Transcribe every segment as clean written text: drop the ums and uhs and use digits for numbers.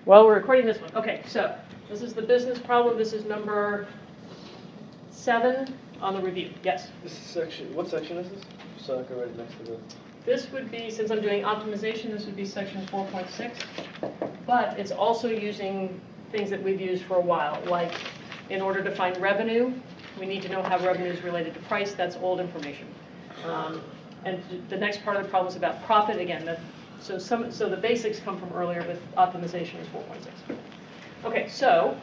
Well, we're recording this one. Okay, so this is the business problem. This is number 7 on the review. Yes? This is section, what section is this? So I can write it next to the... This would be, since I'm doing optimization, this would be section 4.6. But it's also using things that we've used for a while, like in order to find revenue, we need to know how revenue is related to price. That's old information. And the next part of the problem is about profit. Again, so the basics come from earlier, but optimization is 4.6. Okay, so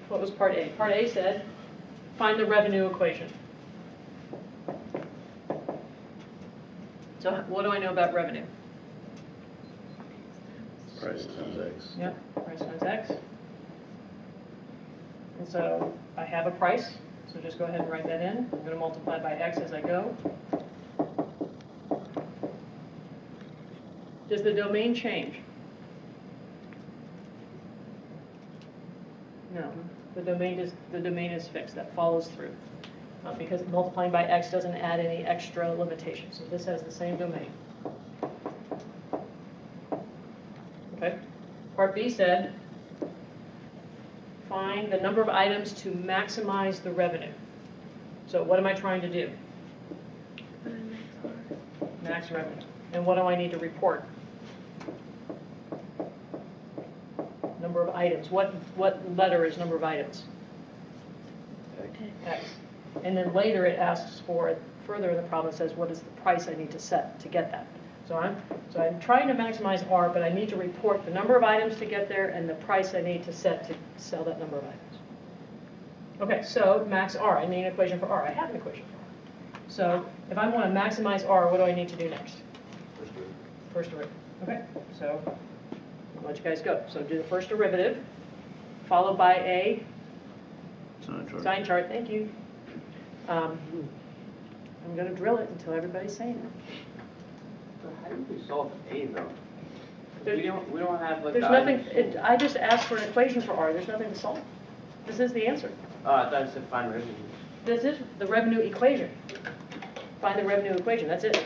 what was part A? Part A said, find the revenue equation. So what do I know about revenue? Price times X. Yep, price times X. And so I have a price, so just go ahead and write that in. I'm going to multiply by X as I go. Does the domain change? No, the domain is fixed. That follows through. Because multiplying by X doesn't add any extra limitations. So this has the same domain. Okay. Part B said, find the number of items to maximize the revenue. So what am I trying to do? Max revenue. And what do I need to report? Number of items. What letter is number of items? X. And then later it asks for, further in the problem, it says what is the price I need to set to get that. So I'm trying to maximize R, but I need to report the number of items to get there and the price I need to set to sell that number of items. Okay, so max R. I need an equation for R. I have an equation for R. So if I want to maximize R, what do I need to do next? First derivative. Okay, so I'll let you guys go. So do the first derivative, followed by a sign chart. Thank you. I'm going to drill it until everybody's saying it. So how do we solve A though? We don't have like. There's nothing. I just asked for an equation for R. There's nothing to solve. This is the answer. Oh, I thought it said find revenue. This is the revenue equation. Find the revenue equation. That's it.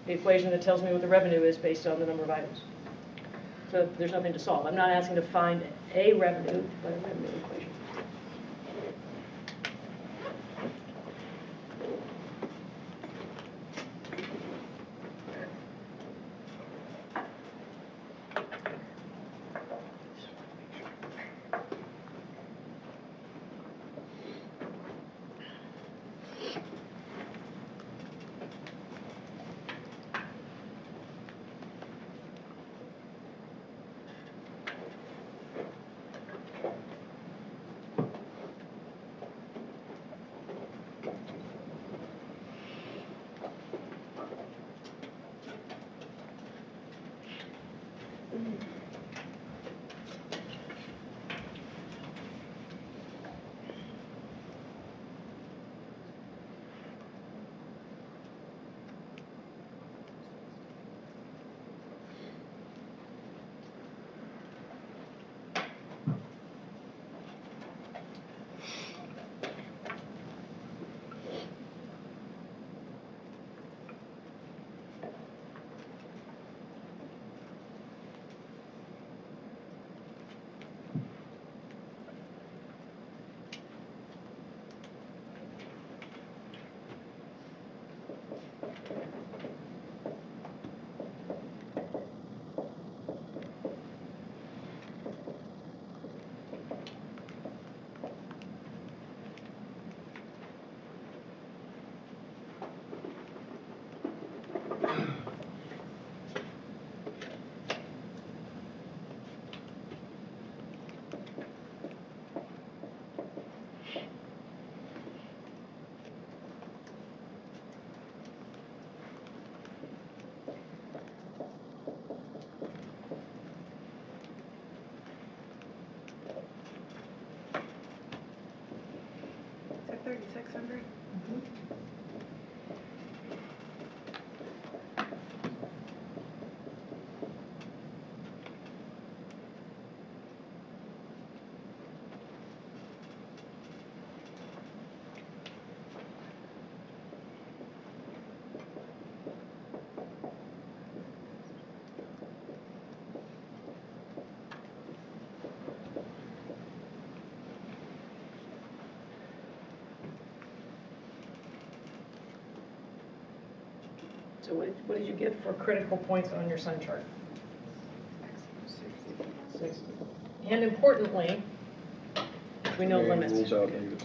The equation that tells me what the revenue is based on the number of items. So there's nothing to solve. I'm not asking to find a revenue, but a revenue equation. Is that 3600? So what did you get for critical points on your sign chart? 60. And importantly, we know limits. Rules out -60.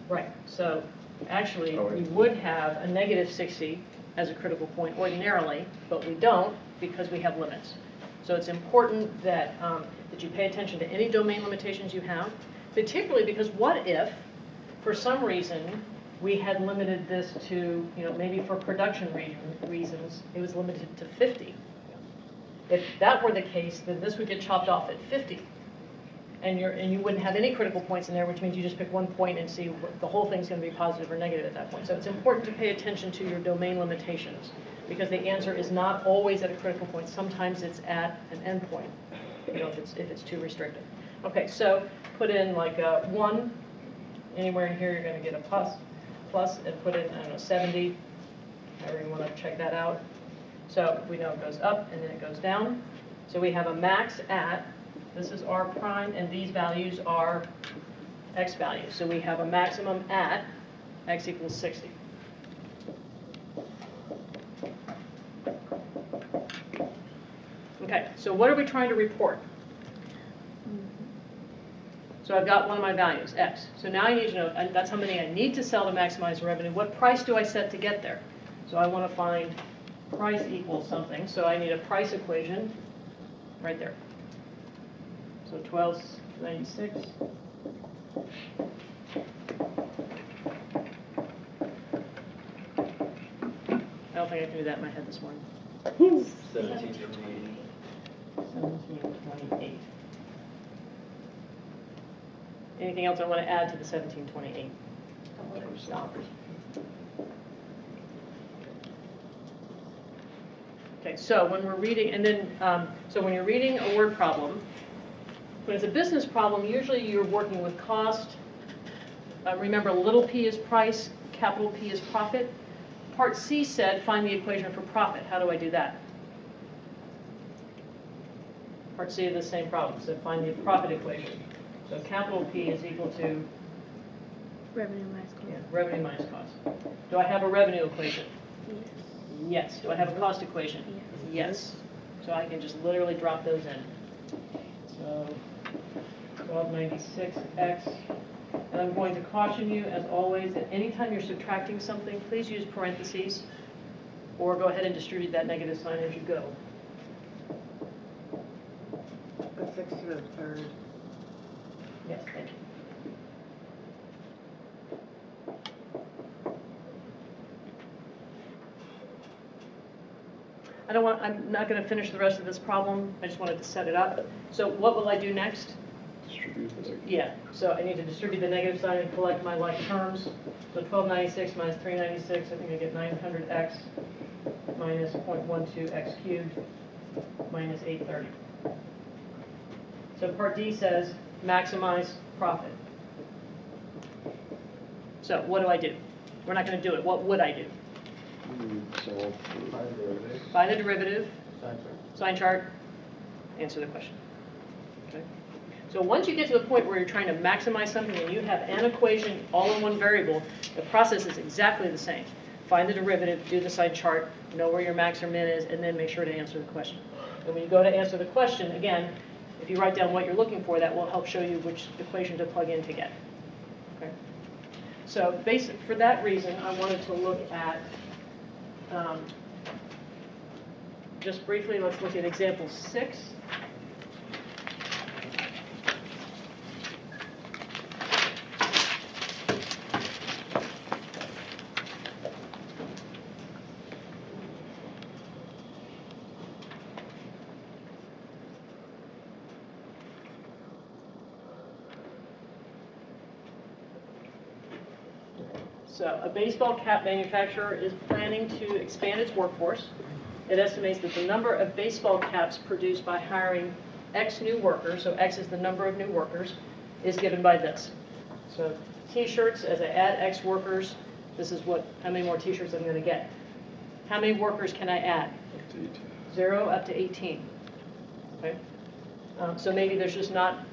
Right, so actually, Oh, right. we would have a -60 as a critical point ordinarily, but we don't because we have limits. So it's important that, that you pay attention to any domain limitations you have, particularly because what if, for some reason, we had limited this to, maybe for production reasons, it was limited to 50. If that were the case, then this would get chopped off at 50. And you wouldn't have any critical points in there, which means you just pick one point and see what, the whole thing's going to be positive or negative at that point. So it's important to pay attention to your domain limitations, because the answer is not always at a critical point. Sometimes it's at an end point, if it's too restrictive. Okay, so put in like a 1. Anywhere in here you're going to get a plus, and put in, 70. However you want to check that out. So we know it goes up and then it goes down. So we have a max at, this is R prime, and these values are X values. So we have a maximum at X equals 60. Okay, so what are we trying to report? So I've got one of my values, X. So now I need to know, that's how many I need to sell to maximize revenue. What price do I set to get there? So I want to find price equals something. So I need a price equation right there. So 1296. I don't think I can do that in my head this morning. 1728. 1728. Anything else I want to add to the 1728? Dollars. Okay, so when we're reading, and then, so when you're reading a word problem, when it's a business problem, usually you're working with cost. Remember, little p is price, capital P is profit. Part C said, find the equation for profit. How do I do that? Part C of the same problem said, find the profit equation. So capital P is equal to Revenue minus cost. revenue minus cost. Do I have a revenue equation? Yes. Yes. Do I have a cost equation? Yes. So I can just literally drop those in. So 1296x. And I'm going to caution you, as always, that anytime you're subtracting something, please use parentheses, or go ahead and distribute that negative sign as you go. But 6 to the third. Yes, thank you. I'm not going to finish the rest of this problem. I just wanted to set it up. So what will I do next? Distribute the negative. Yeah, so I need to distribute the negative sign and collect my like terms. So 1296 minus 396, I think I get 900x minus 0.12x cubed minus 830. So part D says maximize profit. So what do I do? We're not going to do it. What would I do? Solve for Find the derivative, Sign chart. sign chart, answer the question. Okay. So once you get to the point where you're trying to maximize something and you have an equation all in one variable, the process is exactly the same. Find the derivative, do the sign chart, know where your max or min is, and then make sure to answer the question. And when you go to answer the question, again, if you write down what you're looking for, that will help show you which equation to plug in to get. Okay. So for that reason, I wanted to look at, just briefly, let's look at example 6. So a baseball cap manufacturer is planning to expand its workforce. It estimates that the number of baseball caps produced by hiring X new workers, so X is the number of new workers, is given by this. So t-shirts, as I add X workers, this is how many more t-shirts I'm going to get. How many workers can I add? up to 18. 0 up to 18. Okay? So maybe there's just not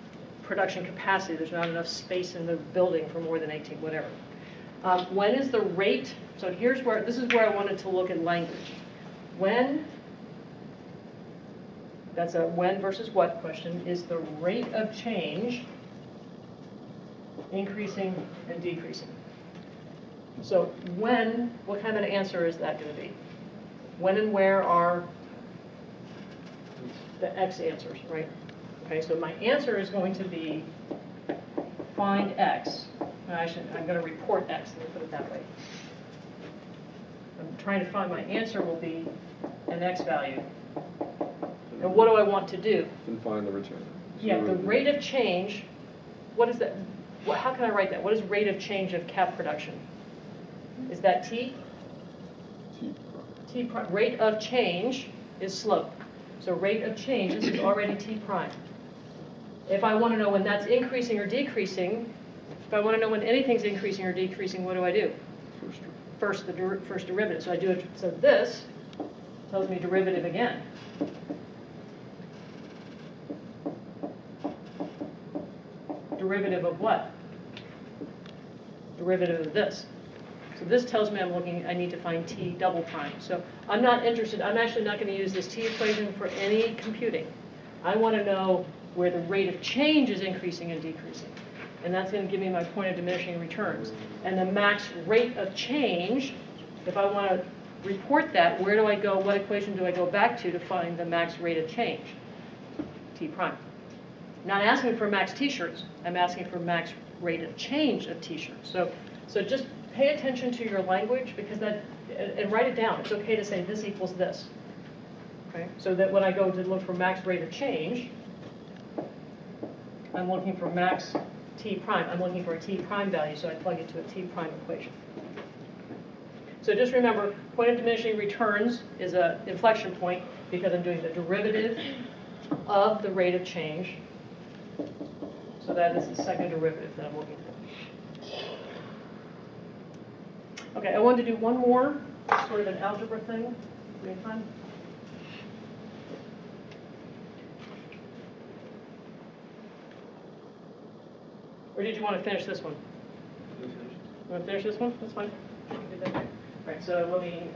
production capacity. There's not enough space in the building for more than 18, whatever. When is the rate? So this is where I wanted to look at language. when, that's a when versus what question, is the rate of change increasing and decreasing? So when, what kind of an answer is that going to be? When and where are the X answers, right? Okay, so my answer is going to be find X. I'm going to report X, let me put it that way. I'm trying to find my answer will be an X value. And what do I want to do? And find the return. Yeah, the rate of change, what is that? How can I write that? What is rate of change of cap production? Is that T? T. T prime. Rate of change is slope. So rate of change, this is already T prime. If I want to know when that's increasing or decreasing, if I want to know when anything's increasing or decreasing, what do I do? First derivative. So I do it. So this tells me derivative again. Derivative of what? Derivative of this. So this tells me I need to find T double prime. So I'm not interested, I'm actually not going to use this T equation for any computing. I want to know where the rate of change is increasing and decreasing. And that's going to give me my point of diminishing returns. And the max rate of change, if I want to report that, where do I go, what equation do I go back to find the max rate of change? T prime. Not asking for max t-shirts, I'm asking for max rate of change of t-shirts. So just pay attention to your language because that, and write it down. It's okay to say this equals this. Okay? So that when I go to look for max rate of change, I'm looking for max T prime. I'm looking for a T prime value, so I plug it to a T prime equation. So just remember, point of diminishing returns is an inflection point because I'm doing the derivative of the rate of change. So that is the second derivative that I'm looking for. Okay, I wanted to do one more, sort of an algebra thing. Any fun? Or did you want to finish this one? You want to finish this one? That's fine. All right, so let me...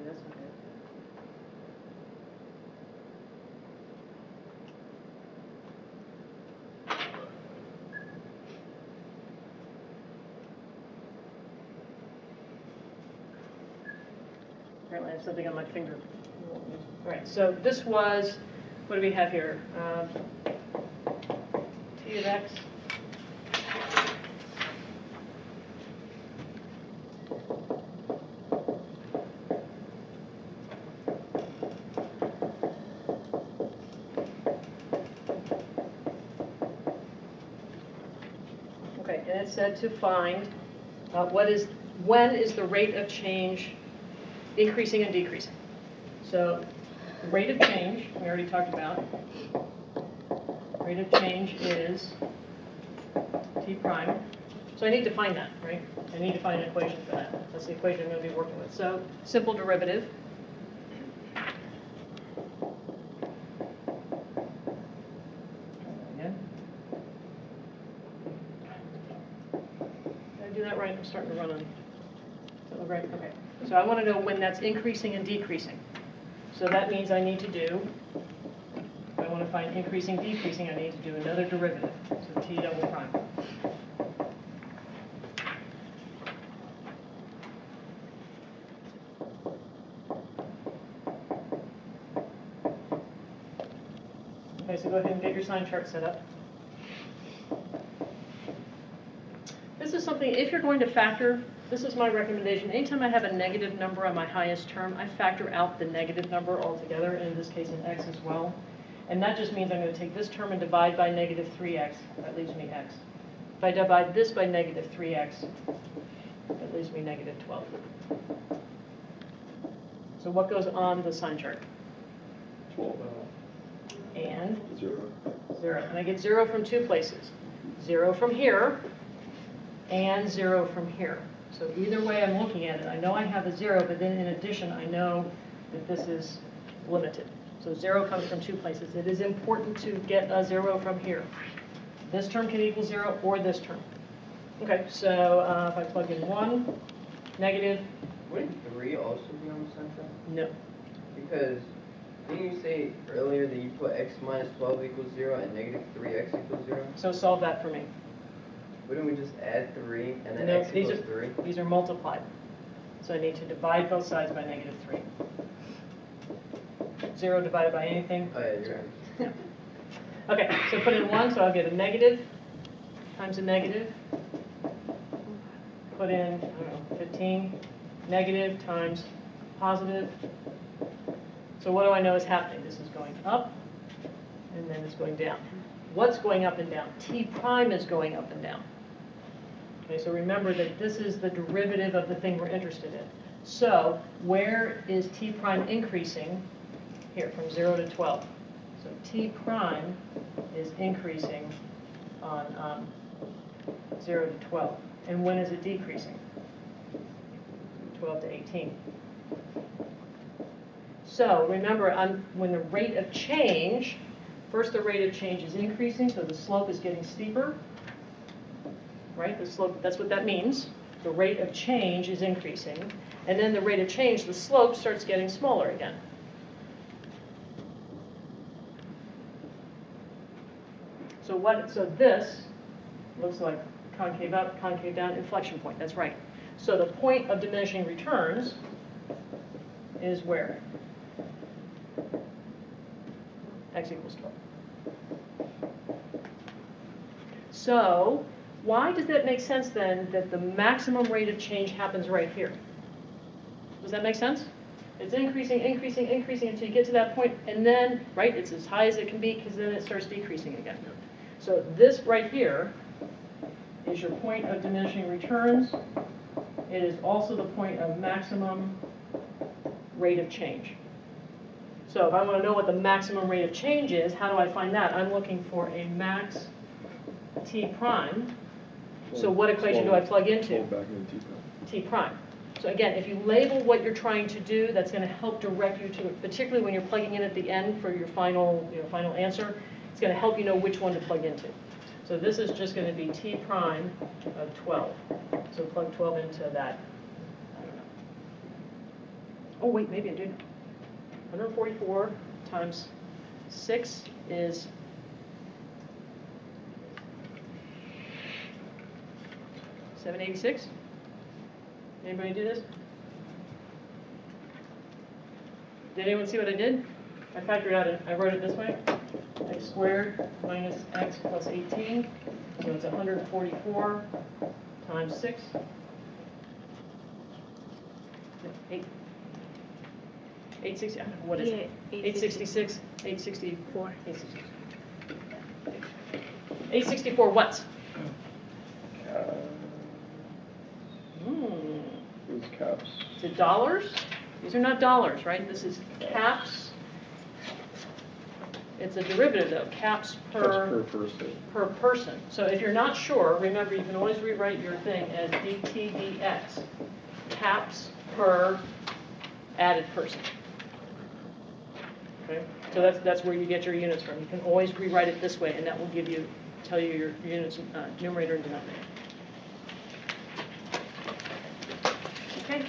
that's not it. Apparently I have something on my finger. All right, so this was, what do we have here? T of X. Okay, and it said to find when is the rate of change increasing and decreasing. So the rate of change, we already talked about. Rate of change is T prime. So I need to find that, right? I need to find an equation for that. That's the equation I'm going to be working with. So simple derivative. Again. Did I do that right? I'm starting to run on. Does that look right? Okay. So I want to know when that's increasing and decreasing. So that means I need to do, if I want to find increasing, decreasing, I need to do another derivative. So T double prime. Okay, so go ahead and get your sign chart set up. This is something, if you're going to factor, this is my recommendation. Anytime I have a negative number on my highest term, I factor out the negative number altogether, and in this case an x as well. And that just means I'm going to take this term and divide by negative 3x. That leaves me x. If I divide this by negative 3x, that leaves me negative 12. So what goes on the sign chart? 12. And 0. 0. And I get 0 from two places. 0 from here and 0 from here. So either way I'm looking at it, I know I have a 0, but then in addition, I know that this is limited. So 0 comes from 2 places. It is important to get a 0 from here. This term can equal 0 or this term. Okay, so if I plug in 1, negative, Wouldn't 3 also be on the center? no. Because didn't you say earlier that you put x minus 12 equals 0 and negative 3x equals 0? So solve that for me. Wouldn't we just add 3 and then No, x these equals are- 3? These are multiplied. So I need to divide both sides by negative 3. 0 divided by anything. Oh yeah, you're right. Okay, so put in 1, so I'll get a negative times a negative. Put in, I don't know, 15. Negative times positive. So what do I know is happening? This is going up, and then it's going down. What's going up and down? T prime is going up and down. Okay, so remember that this is the derivative of the thing we're interested in. So where is T prime increasing? Here, from 0 to 12. So T prime is increasing on 0 to 12. And when is it decreasing? 12 to 18. So remember, when the rate of change, first the rate of change is increasing, so the slope is getting steeper, right? The slope, that's what that means. The rate of change is increasing. And then the rate of change, the slope starts getting smaller again. So this looks like concave up, concave down, inflection point, that's right. So the point of diminishing returns is where? X equals 12. So why does that make sense then that the maximum rate of change happens right here? Does that make sense? It's increasing, increasing, increasing until you get to that point, and then, right, it's as high as it can be because then it starts decreasing again. So this right here is your point of diminishing returns. It is also the point of maximum rate of change. So if I want to know what the maximum rate of change is, how do I find that? I'm looking for a max T prime. So what equation do I plug into? Fold back into T prime. T prime. So again, if you label what you're trying to do, that's going to help direct you to it, particularly when you're plugging in at the end for your final answer. It's going to help you know which one to plug into. So this is just going to be T prime of 12. So plug 12 into that. I don't know. Oh, wait, maybe I did. 144 times 6 is 786. Anybody do this? Did anyone see what I did? I factored out, I wrote it this way. X squared minus x plus 18. So it's 144 times 6. 860, what is it? 866, 864, 864 what? These caps. Is it dollars? These are not dollars, right? This is caps. It's a derivative though, caps That's per person. per person. So if you're not sure, remember you can always rewrite your thing as dt dx, caps per added person. Okay, so that's where you get your units from. You can always rewrite it this way, and that will tell you your units, numerator and denominator. Okay.